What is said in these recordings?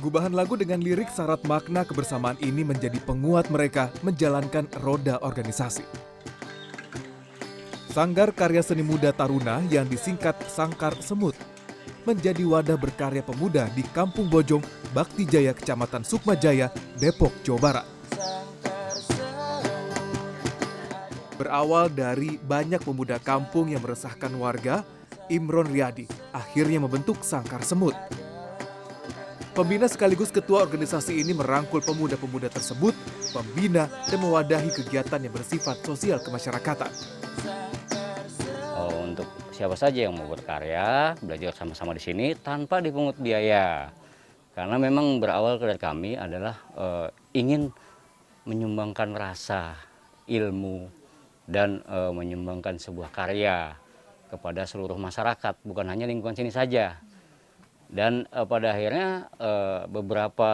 Gubahan lagu dengan lirik syarat makna kebersamaan ini menjadi penguat mereka menjalankan roda organisasi. Sanggar Karya Seni Muda Taruna yang disingkat Sangkar Semut menjadi wadah berkarya pemuda di Kampung Bojong, Bakti Jaya, Kecamatan Sukmajaya, Depok, Jawa Barat. Berawal dari banyak pemuda kampung yang meresahkan warga, Imron Riyadi akhirnya membentuk Sangkar Semut. Pembina sekaligus ketua organisasi ini merangkul pemuda-pemuda tersebut, membina dan mewadahi kegiatan yang bersifat sosial kemasyarakatan. Untuk siapa saja yang mau berkarya, belajar sama-sama di sini tanpa dipungut biaya. Karena memang berawal dari kami adalah ingin menyumbangkan rasa, ilmu, dan menyumbangkan sebuah karya kepada seluruh masyarakat, bukan hanya lingkungan sini saja. Dan pada akhirnya beberapa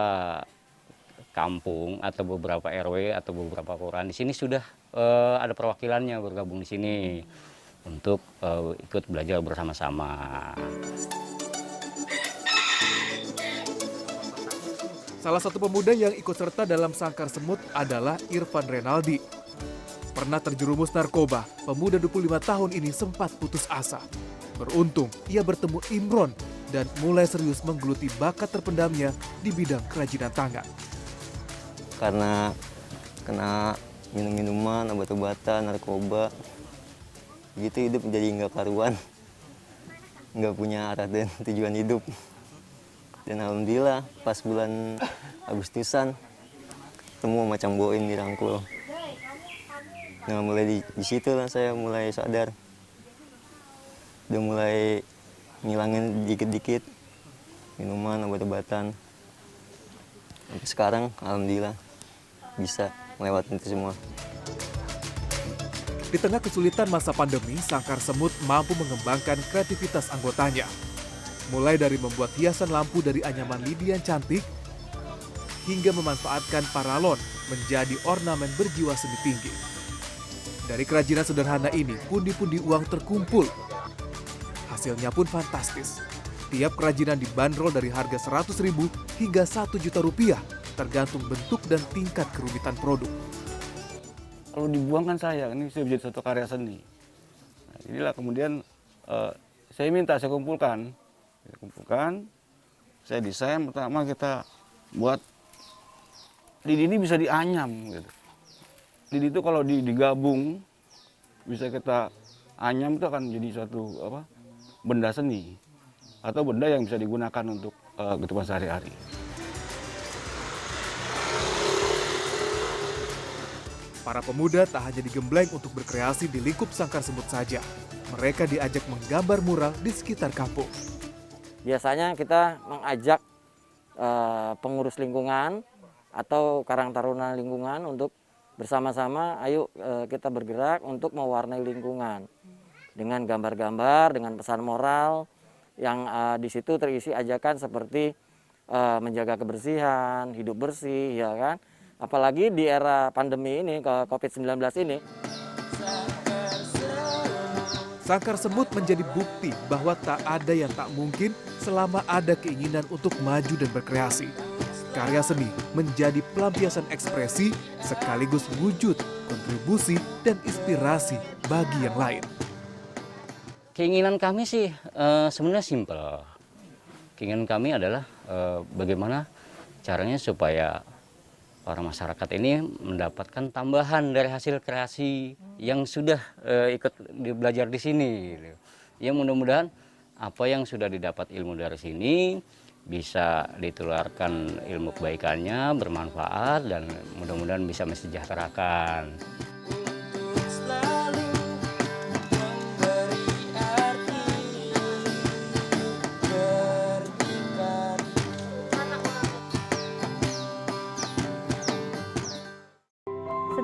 kampung atau beberapa RW atau beberapa kelurahan di sini sudah ada perwakilannya bergabung di sini untuk ikut belajar bersama-sama. Salah satu pemuda yang ikut serta dalam Sangkar Semut adalah Irfan Renaldi. Pernah terjerumus narkoba, pemuda 25 tahun ini sempat putus asa. Beruntung, ia bertemu Imron dan mulai serius menggeluti bakat terpendamnya di bidang kerajinan tangan. Karena kena minum-minuman, obat-obatan, narkoba, gitu hidup jadi nggak karuan, nggak punya arah dan tujuan hidup. Dan alhamdulillah pas bulan Agustusan ketemu macam Boim dirangkul. Nah mulai di situ lah saya mulai sadar, udah mulai ngilangin dikit-dikit minuman, obat-obatan. Sampai sekarang alhamdulillah bisa melewati itu semua. Di tengah kesulitan masa pandemi, Sangkar Semut mampu mengembangkan kreativitas anggotanya. Mulai dari membuat hiasan lampu dari anyaman lidi yang cantik, hingga memanfaatkan paralon menjadi ornamen berjiwa seni tinggi. Dari kerajinan sederhana ini, pundi-pundi uang terkumpul. Hasilnya pun fantastis. Tiap kerajinan dibanderol dari harga Rp100.000 hingga Rp1.000.000, tergantung bentuk dan tingkat kerumitan produk. Kalau dibuang kan sayang, ini sudah menjadi satu karya seni. Nah, inilah kemudian saya minta, saya kumpulkan. Saya desain, pertama kita buat lidi ini bisa dianyam. Gitu. Lidi itu kalau digabung, bisa kita anyam, itu akan jadi suatu benda seni atau benda yang bisa digunakan untuk kehidupan sehari-hari. Para pemuda tak hanya digembleng untuk berkreasi di lingkup Sangkar Semut saja. Mereka diajak menggambar mural di sekitar kampung. Biasanya kita mengajak pengurus lingkungan atau karang taruna lingkungan untuk bersama-sama, ayo kita bergerak untuk mewarnai lingkungan. Dengan gambar-gambar, dengan pesan moral yang di situ terisi ajakan seperti menjaga kebersihan, hidup bersih, ya kan? Apalagi di era pandemi ini, COVID-19 ini. Sangkar Semut menjadi bukti bahwa tak ada yang tak mungkin selama ada keinginan untuk maju dan berkreasi. Karya seni menjadi pelampiasan ekspresi sekaligus wujud, kontribusi, dan inspirasi bagi yang lain. Keinginan kami sih sebenarnya simpel. Keinginan kami adalah bagaimana caranya supaya para masyarakat ini mendapatkan tambahan dari hasil kreasi yang sudah ikut belajar di sini. Ya mudah-mudahan apa yang sudah didapat ilmu dari sini bisa ditularkan ilmu kebaikannya, bermanfaat, dan mudah-mudahan bisa mensejahterakan.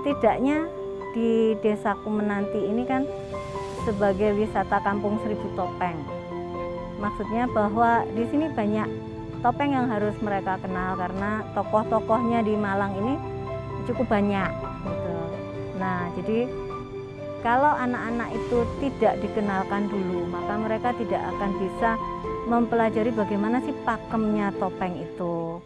Setidaknya di Desaku Menanti ini kan sebagai wisata Kampung Seribu Topeng. Maksudnya bahwa di sini banyak topeng yang harus mereka kenal karena tokoh-tokohnya di Malang ini cukup banyak gitu. Nah, jadi kalau anak-anak itu tidak dikenalkan dulu, maka mereka tidak akan bisa mempelajari bagaimana sih pakemnya topeng itu.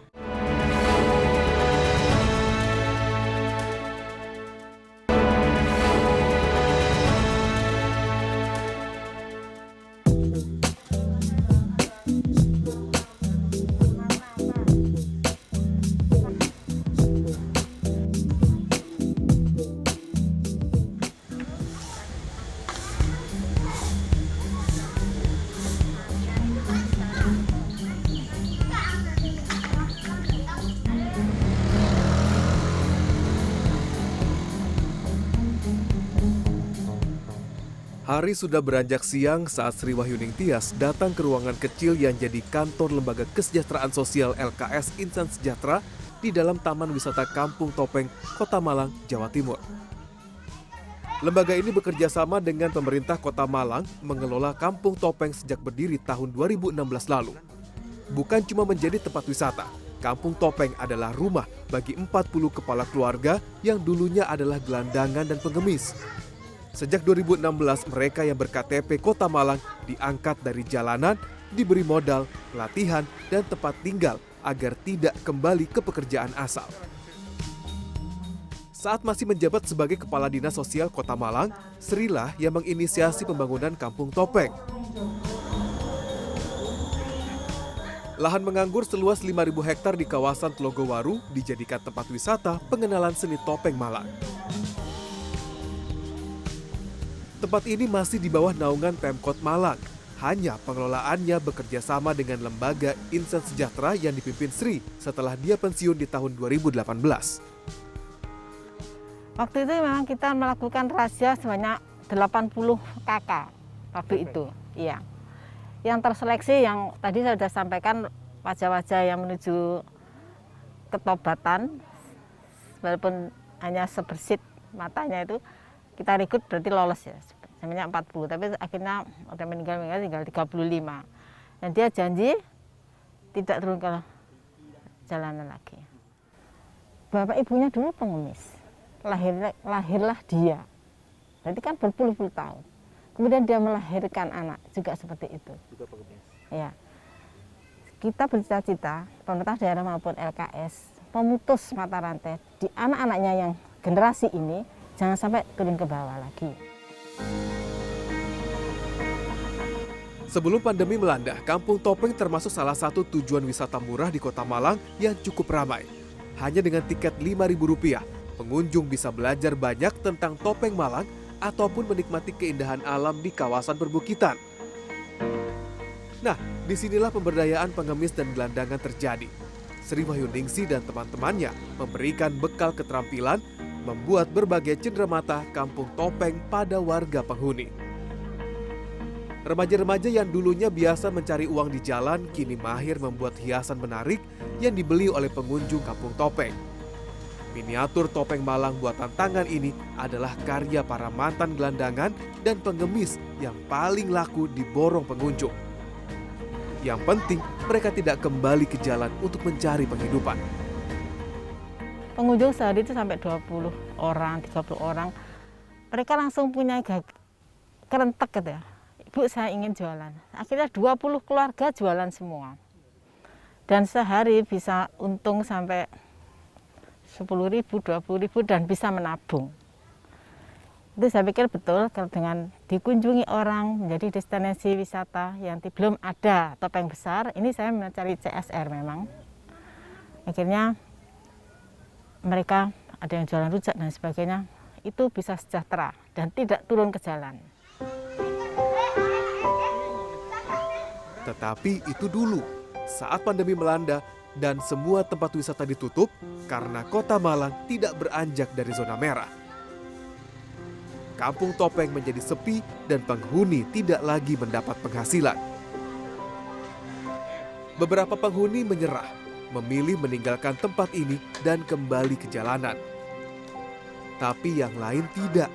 Hari sudah beranjak siang saat Sri Wahyuning Tias datang ke ruangan kecil yang jadi kantor Lembaga Kesejahteraan Sosial LKS Insan Sejahtera di dalam Taman Wisata Kampung Topeng, Kota Malang, Jawa Timur. Lembaga ini bekerja sama dengan pemerintah Kota Malang mengelola Kampung Topeng sejak berdiri tahun 2016 lalu. Bukan cuma menjadi tempat wisata, Kampung Topeng adalah rumah bagi 40 kepala keluarga yang dulunya adalah gelandangan dan pengemis. Sejak 2016, mereka yang berKTP Kota Malang diangkat dari jalanan, diberi modal, pelatihan, dan tempat tinggal agar tidak kembali ke pekerjaan asal. Saat masih menjabat sebagai Kepala Dinas Sosial Kota Malang, Sri lah yang menginisiasi pembangunan Kampung Topeng. Lahan menganggur seluas 5.000 hektar di kawasan Telogowaru dijadikan tempat wisata pengenalan seni topeng Malang. Tempat ini masih di bawah naungan Pemkot Malang. Hanya pengelolaannya bekerja sama dengan Lembaga Insan Sejahtera yang dipimpin Sri setelah dia pensiun di tahun 2018. Waktu itu memang kita melakukan razia sebanyak 80 KK waktu itu. Iya. Yang terseleksi yang tadi saya sudah sampaikan wajah-wajah yang menuju ketobatan, walaupun hanya sebersit matanya itu, kita rekrut berarti lolos ya, sebanyak 40, tapi akhirnya udah meninggal tinggal 35. Dan dia janji tidak turun ke jalanan lagi. Bapak ibunya dulu pengemis, lahirlah dia. Berarti kan berpuluh-puluh tahun. Kemudian dia melahirkan anak juga seperti itu. Juga pengemis. Ya. Kita bercita-cita, pemerintah daerah maupun LKS, memutus mata rantai di anak-anaknya yang generasi ini, jangan sampai turun ke bawah lagi. Sebelum pandemi melanda, Kampung Topeng termasuk salah satu tujuan wisata murah di Kota Malang yang cukup ramai. Hanya dengan tiket Rp5.000, pengunjung bisa belajar banyak tentang topeng Malang ataupun menikmati keindahan alam di kawasan perbukitan. Nah, disinilah pemberdayaan pengemis dan gelandangan terjadi. Sri Wahyuningsi dan teman-temannya memberikan bekal keterampilan membuat berbagai cenderamata Kampung Topeng pada warga penghuni. Remaja-remaja yang dulunya biasa mencari uang di jalan kini mahir membuat hiasan menarik yang dibeli oleh pengunjung Kampung Topeng. Miniatur topeng Malang buatan tangan ini adalah karya para mantan gelandangan dan pengemis yang paling laku diborong pengunjung. Yang penting, mereka tidak kembali ke jalan untuk mencari penghidupan. Pengunjung sehari itu sampai 20 orang, 30 orang. Mereka langsung punya kerentek gitu ya. Ibu, saya ingin jualan. Akhirnya 20 keluarga jualan semua. Dan sehari bisa untung sampai 10.000, 20.000 dan bisa menabung. Itu saya pikir betul kalau dengan dikunjungi orang menjadi destinasi wisata yang belum ada topeng besar, ini saya mencari CSR memang. Akhirnya mereka ada yang jualan rujak dan sebagainya, itu bisa sejahtera dan tidak turun ke jalan. Tetapi itu dulu, saat pandemi melanda dan semua tempat wisata ditutup karena Kota Malang tidak beranjak dari zona merah. Kampung Topeng menjadi sepi dan penghuni tidak lagi mendapat penghasilan. Beberapa penghuni menyerah, memilih meninggalkan tempat ini dan kembali ke jalanan. Tapi yang lain tidak.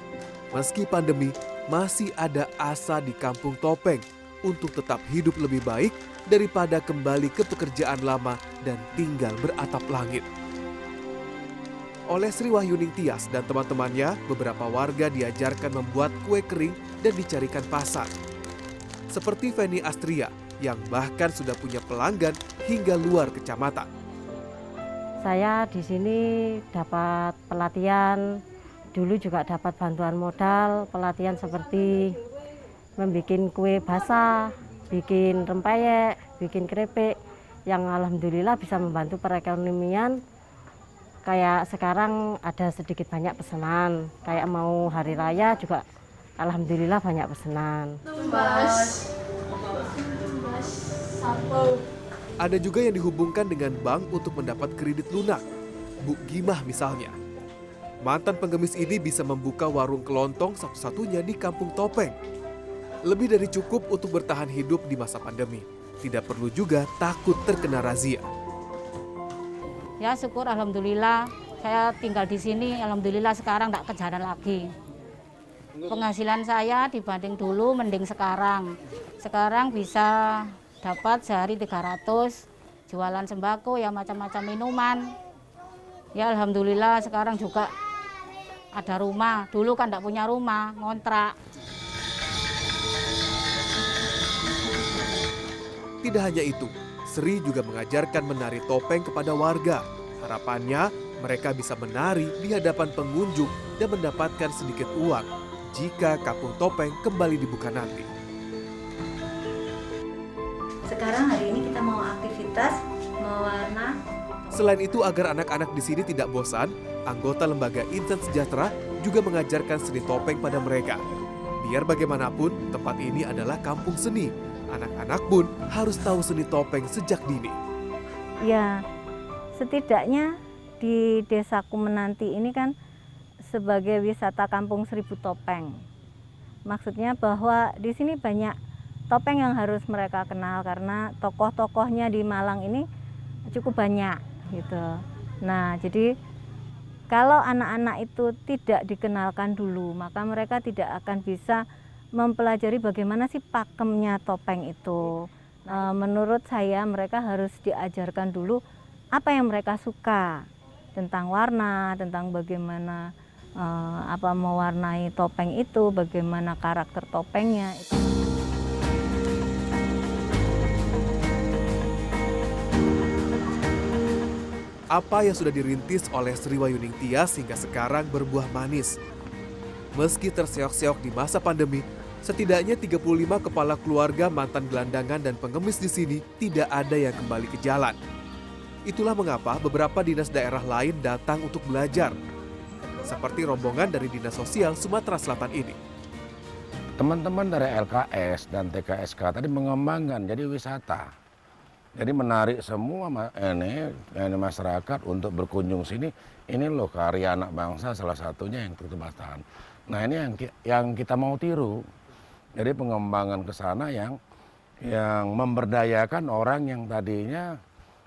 Meski pandemi, masih ada asa di Kampung Topeng untuk tetap hidup lebih baik daripada kembali ke pekerjaan lama dan tinggal beratap langit. Oleh Sri Wahyuning Tias dan teman-temannya, beberapa warga diajarkan membuat kue kering dan dicarikan pasar. Seperti Feni Astria yang bahkan sudah punya pelanggan hingga luar kecamatan. Saya di sini dapat pelatihan, dulu juga dapat bantuan modal, pelatihan seperti membuat kue basah, bikin rempeyek, bikin keripik, yang alhamdulillah bisa membantu perekonomian. Kayak sekarang ada sedikit banyak pesanan, kayak mau hari raya juga alhamdulillah banyak pesanan. Ada juga yang dihubungkan dengan bank untuk mendapat kredit lunak. Bu Gimah misalnya. Mantan pengemis ini bisa membuka warung kelontong satu-satunya di Kampung Topeng. Lebih dari cukup untuk bertahan hidup di masa pandemi. Tidak perlu juga takut terkena razia. Ya syukur alhamdulillah saya tinggal di sini, alhamdulillah sekarang tidak ke jalan lagi. Penghasilan saya dibanding dulu mending sekarang. Sekarang bisa dapat sehari 300, jualan sembako ya macam-macam minuman. Ya alhamdulillah sekarang juga ada rumah. Dulu kan tidak punya rumah, ngontrak. Tidak hanya itu, Sri juga mengajarkan menari topeng kepada warga. Harapannya, mereka bisa menari di hadapan pengunjung dan mendapatkan sedikit uang jika kampung topeng kembali dibuka nanti. Sekarang hari ini kita mau aktivitas mewarna. Selain itu, agar anak-anak di sini tidak bosan, anggota lembaga Insan Sejahtera juga mengajarkan seni topeng pada mereka. Biar bagaimanapun, tempat ini adalah kampung seni. Anak-anak pun harus tahu seni topeng sejak dini. Ya, setidaknya di Desaku Menanti ini kan sebagai wisata kampung 1000 topeng. Maksudnya bahwa di sini banyak topeng yang harus mereka kenal karena tokoh-tokohnya di Malang ini cukup banyak gitu. Nah, jadi kalau anak-anak itu tidak dikenalkan dulu, maka mereka tidak akan bisa mempelajari bagaimana sih pakemnya topeng itu. Menurut saya mereka harus diajarkan dulu apa yang mereka suka tentang warna, tentang bagaimana mewarnai topeng itu, bagaimana karakter topengnya. Apa yang sudah dirintis oleh Sri Wahyuning Tias hingga sekarang berbuah manis. Meski terseok-seok di masa pandemi, setidaknya 35 kepala keluarga mantan gelandangan dan pengemis di sini tidak ada yang kembali ke jalan. Itulah mengapa beberapa dinas daerah lain datang untuk belajar. Seperti rombongan dari Dinas Sosial Sumatera Selatan ini. Teman-teman dari LKS dan TKSK tadi mengembangkan jadi wisata. Jadi menarik semua ini masyarakat untuk berkunjung sini. Ini loh karya anak bangsa salah satunya yang Ketubatan. Nah ini yang kita mau tiru. Jadi pengembangan ke sana yang memberdayakan orang yang tadinya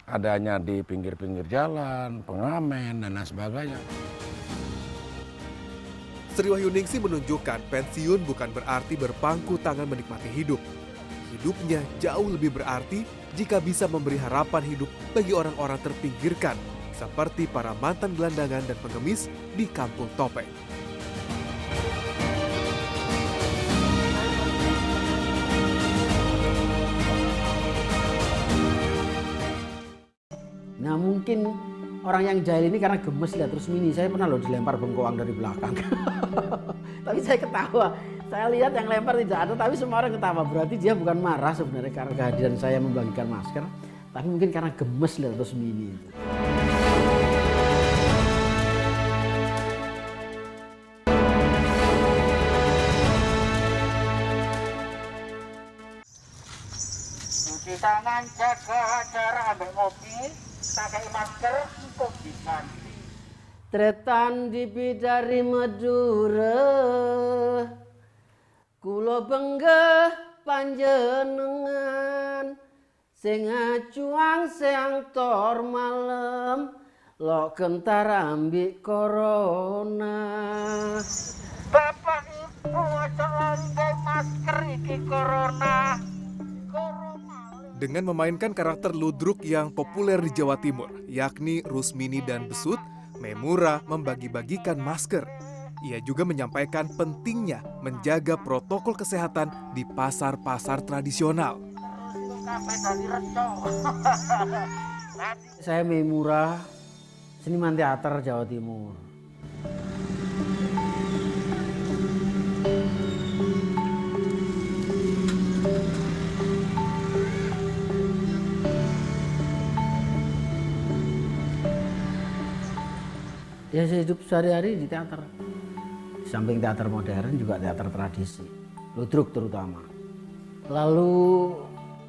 adanya di pinggir-pinggir jalan, pengamen dan lain sebagainya. Sri Wahyuningsih menunjukkan pensiun bukan berarti berpangku tangan menikmati hidup. Hidupnya jauh lebih berarti jika bisa memberi harapan hidup bagi orang-orang terpinggirkan, seperti para mantan gelandangan dan pengemis di Kampung Topeng. Nah mungkin orang yang jahil ini karena gemes lihat Rusmini. Saya pernah loh dilempar bengkoang dari belakang. Tapi saya ketawa. Saya lihat yang lempar tidak ada, tapi semua orang ketawa. Berarti dia bukan marah sebenarnya karena kehadiran saya membagikan masker. Tapi mungkin karena gemes lihat Rusmini itu. Cuci tangan, jaga jarak, ambil ngopi, pakai masker, cukup diganti. Tretan di bidari Madura, kulo benggeh panjenengan, sing acuang seang tor malem, lo kentar ambik corona. Bapak Ibu aja nganggo masker iki corona. Dengan memainkan karakter ludruk yang populer di Jawa Timur, yakni Rusmini dan Besut, Memura membagi-bagikan masker. Ia juga menyampaikan pentingnya menjaga protokol kesehatan di pasar-pasar tradisional. Saya Memura, seniman teater Jawa Timur. Ya saya hidup sehari-hari di teater. Di samping teater modern juga teater tradisi, ludruk terutama. Lalu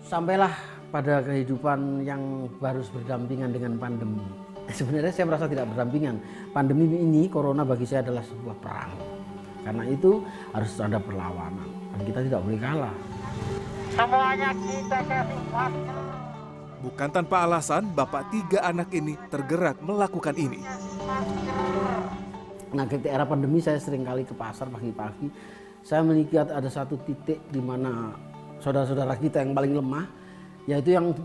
sampailah pada kehidupan yang harus berdampingan dengan pandemi. Sebenarnya saya merasa tidak berdampingan. Pandemi ini, corona bagi saya adalah sebuah perang. Karena itu harus ada perlawanan. dan kita tidak boleh kalah. Semuanya kita kasih masker. Bukan tanpa alasan, bapak 3 anak ini tergerak melakukan ini. Nah, ketika era pandemi saya sering kali ke pasar pagi-pagi. Saya melihat ada satu titik di mana saudara-saudara kita yang paling lemah, yaitu yang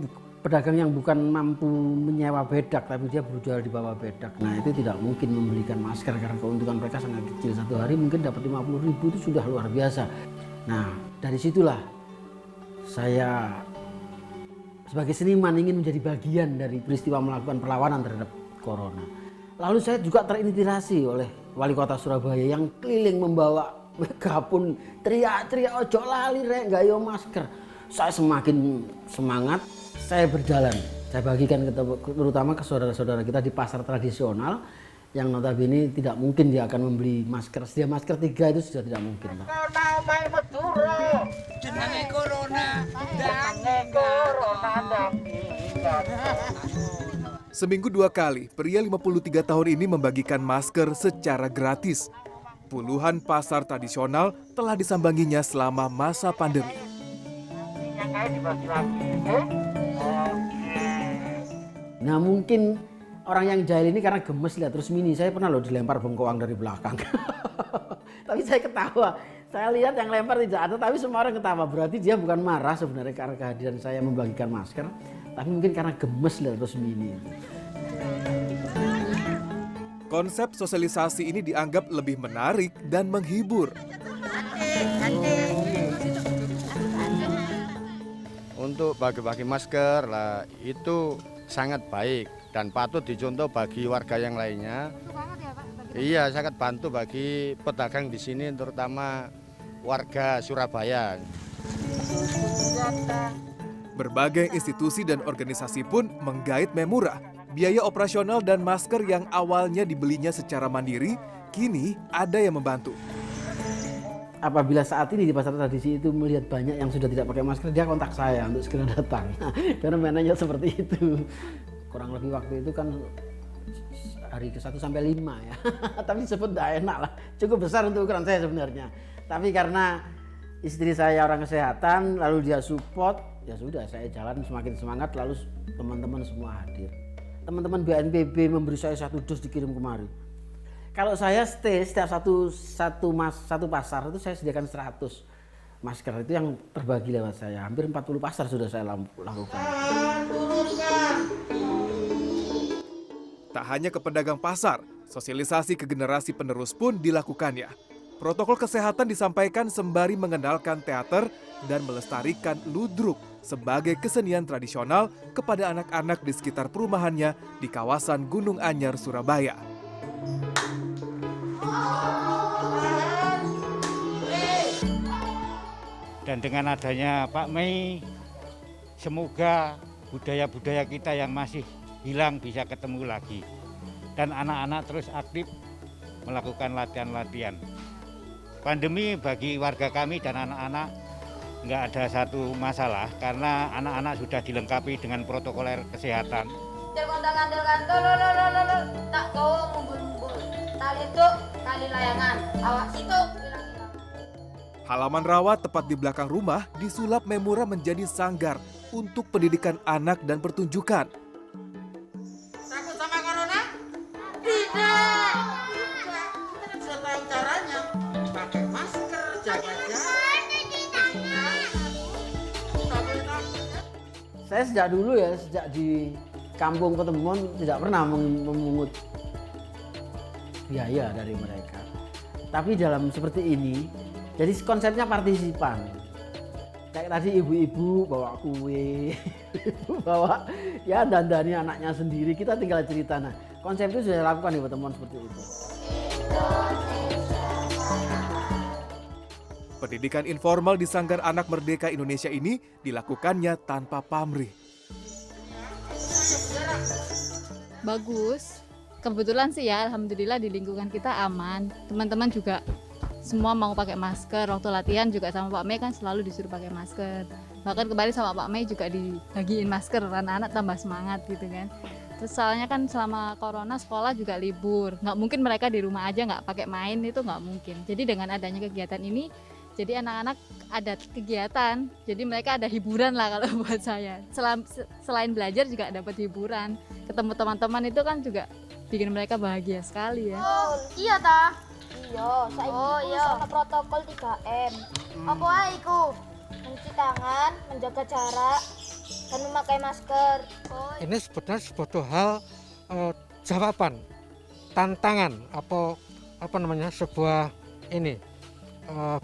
pedagang yang bukan mampu menyewa bedak, tapi dia berjual di bawah bedak. Nah, itu tidak mungkin membelikan masker karena keuntungan mereka sangat kecil. Satu hari mungkin dapat 50.000, itu sudah luar biasa. Nah, dari situlah saya sebagai seniman ingin menjadi bagian dari peristiwa melakukan perlawanan terhadap corona. Lalu saya juga terinspirasi oleh wali kota Surabaya yang keliling membawa megapun, teriak-teriak ojo lali rek gayo masker. Saya semakin semangat. Saya berjalan, saya bagikan terutama ke saudara-saudara kita di pasar tradisional yang notabene tidak mungkin dia akan membeli masker. Sedia masker 3 itu sudah tidak mungkin, Pak. Seminggu 2 kali, pria 53 tahun ini membagikan masker secara gratis. Puluhan pasar tradisional telah disambanginya selama masa pandemi. Nah, mungkin orang yang jahil ini karena gemes lihat terus mini. Saya pernah loh dilempar bengkoang dari belakang. Tapi saya ketawa. Saya lihat yang lempar tidak ada, tapi semua orang ketawa. Berarti dia bukan marah sebenarnya karena kehadiran saya membagikan masker, tapi mungkin karena gemes lihat terus mini. Konsep sosialisasi ini dianggap lebih menarik dan menghibur. Untuk bagi-bagi masker lah itu sangat baik dan patut dicontoh bagi warga yang lainnya. Iya, sangat bantu bagi pedagang di sini, terutama warga Surabaya. Berbagai institusi dan organisasi pun menggait Memura. Biaya operasional dan masker yang awalnya dibelinya secara mandiri, kini ada yang membantu. Apabila saat ini di pasar tradisi itu melihat banyak yang sudah tidak pakai masker, dia kontak saya untuk segera datang. Fenomenanya seperti itu. Kurang lebih waktu itu kan hari ke-1 sampai 5 ya. Tapi disebut tidak enak lah. Cukup besar untuk ukuran saya sebenarnya. Tapi karena istri saya orang kesehatan, lalu dia support, ya sudah saya jalan semakin semangat, lalu teman-teman semua hadir. Teman-teman BNPB memberi saya 1 dus dikirim kemari. Kalau saya stay setiap satu pasar itu saya sediakan 100 masker, itu yang terbagi lewat saya. Hampir 40 pasar sudah saya lakukan. Tak hanya ke pedagang pasar, sosialisasi ke generasi penerus pun dilakukannya. Protokol kesehatan disampaikan sembari mengenalkan teater dan melestarikan ludruk sebagai kesenian tradisional kepada anak-anak di sekitar perumahannya di kawasan Gunung Anyar, Surabaya. Dan dengan adanya Pak Mei, semoga budaya-budaya kita yang masih hilang bisa ketemu lagi. Dan anak-anak terus aktif melakukan latihan-latihan. Pandemi bagi warga kami dan anak-anak nggak ada satu masalah karena anak-anak sudah dilengkapi dengan protokoler kesehatan. Tak kau ngumpul-ngumpul. Tali itu tali layangan. Awak situ. Halaman rawa tepat di belakang rumah disulap Memura menjadi sanggar untuk pendidikan anak dan pertunjukan. Takut sama corona? Tidak. Kita bisa tahu caranya. Pakai masker, jaga jarak. Saya sejak dulu ya, sejak di kampung Ketemon tidak pernah memungut biaya dari mereka. Tapi dalam seperti ini, jadi konsepnya partisipan. Kayak tadi ibu-ibu bawa kue, bawa ya dandani anaknya sendiri, kita tinggal cerita. Nah, konsep itu sudah dilakukan di Ketemon seperti itu. Pendidikan informal di Sanggar Anak Merdeka Indonesia ini dilakukannya tanpa pamrih. Bagus. Kebetulan sih ya, alhamdulillah di lingkungan kita aman. Teman-teman juga semua mau pakai masker. Waktu latihan juga sama Pak Mei kan selalu disuruh pakai masker. Bahkan kemarin sama Pak Mei juga dibagiin masker, anak-anak tambah semangat gitu kan. Terus soalnya kan selama corona sekolah juga libur. Nggak mungkin mereka di rumah aja nggak pakai main, itu nggak mungkin. Jadi dengan adanya kegiatan ini Jadi anak-anak ada kegiatan, jadi mereka ada hiburan lah kalau buat saya. Selain belajar juga dapat hiburan. Ketemu teman-teman itu kan juga bikin mereka bahagia sekali ya. Oh, iya ta? Iya, saiki ono protokol 3M. Apa ae iku? Mencuci tangan, menjaga jarak, dan memakai masker. Ini sebetulnya suatu hal jawaban, tantangan, apa namanya, sebuah ini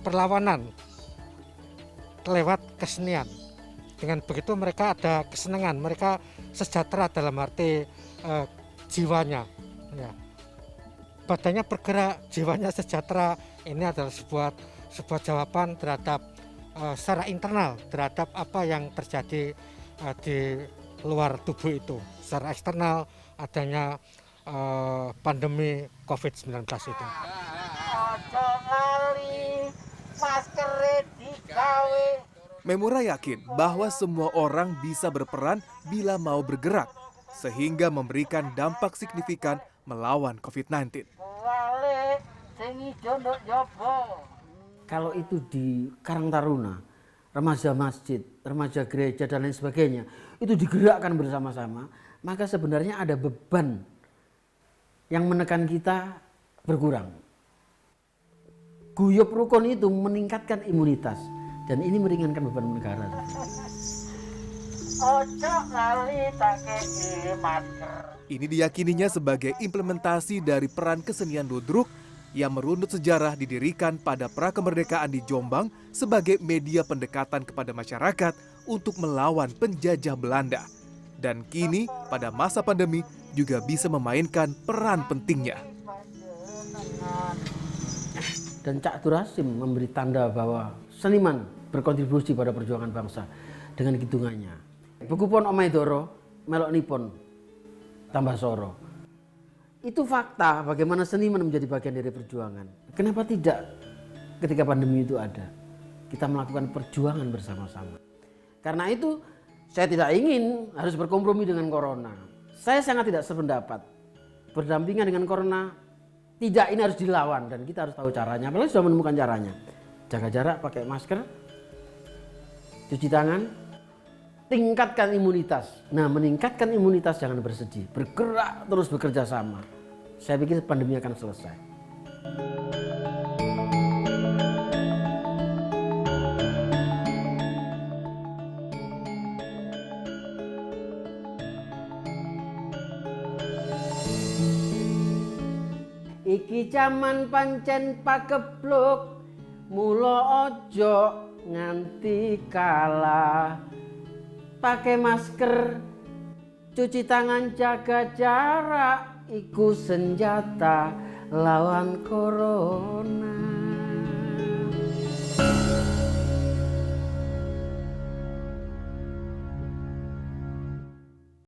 perlawanan lewat kesenian. Dengan begitu mereka ada kesenangan, mereka sejahtera dalam arti jiwanya. Ya. Badannya bergerak, jiwanya sejahtera. Ini adalah sebuah jawaban terhadap secara internal terhadap apa yang terjadi di luar tubuh itu. Secara eksternal adanya pandemi COVID-19 itu. Memura yakin bahwa semua orang bisa berperan bila mau bergerak, sehingga memberikan dampak signifikan melawan COVID-19. Kalau itu di Karang Taruna, remaja masjid, remaja gereja dan lain sebagainya, itu digerakkan bersama-sama, maka sebenarnya ada beban yang menekan kita berkurang. Guyub rukun itu meningkatkan imunitas dan ini meringankan beban negara. Ini diyakininya sebagai implementasi dari peran kesenian ludruk yang merunut sejarah didirikan pada prakemerdekaan di Jombang sebagai media pendekatan kepada masyarakat untuk melawan penjajah Belanda. Dan kini pada masa pandemi juga bisa memainkan peran pentingnya. Dan Cak Dur Hasim memberi tanda bahwa seniman berkontribusi pada perjuangan bangsa dengan hitungannya. Buku pon Omahe Doro, melok nipon tambah soro. Itu fakta bagaimana seniman menjadi bagian dari perjuangan. Kenapa tidak ketika pandemi itu ada? Kita melakukan perjuangan bersama-sama. Karena itu saya tidak ingin harus berkompromi dengan corona. Saya sangat tidak sependapat. Berdampingan dengan corona, tidak, ini harus dilawan dan kita harus tahu caranya. Apalagi sudah menemukan caranya. Jaga jarak, pakai masker, cuci tangan, tingkatkan imunitas. Nah, meningkatkan imunitas jangan bersedih, bergerak terus bekerja sama. Saya pikir pandemi akan selesai. Iki jaman pancen pakebluk, mula ojo nganti kalah. Pakai masker, cuci tangan, jaga jarak, iku senjata lawan corona.